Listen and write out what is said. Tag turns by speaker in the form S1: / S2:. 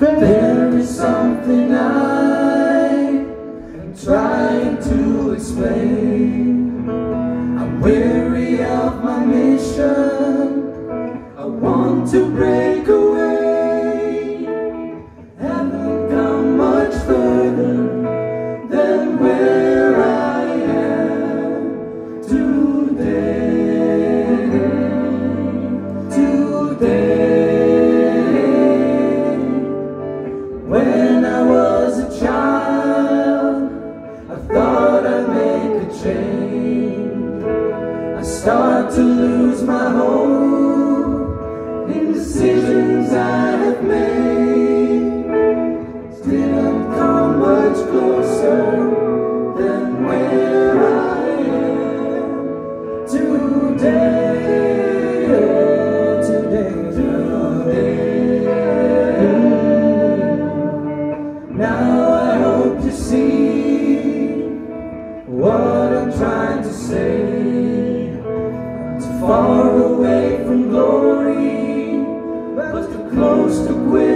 S1: There is something I'm trying to explain. I'm weary of my mission. I want to break away. Haven't come much further than where I am today. When I was a child, I thought I'd make a change. I start to lose my hope in decisions I have made. Still I've come much closer than where I am today. Now I hope you see what I'm trying to say. I'm too far away from glory, but too close to quit.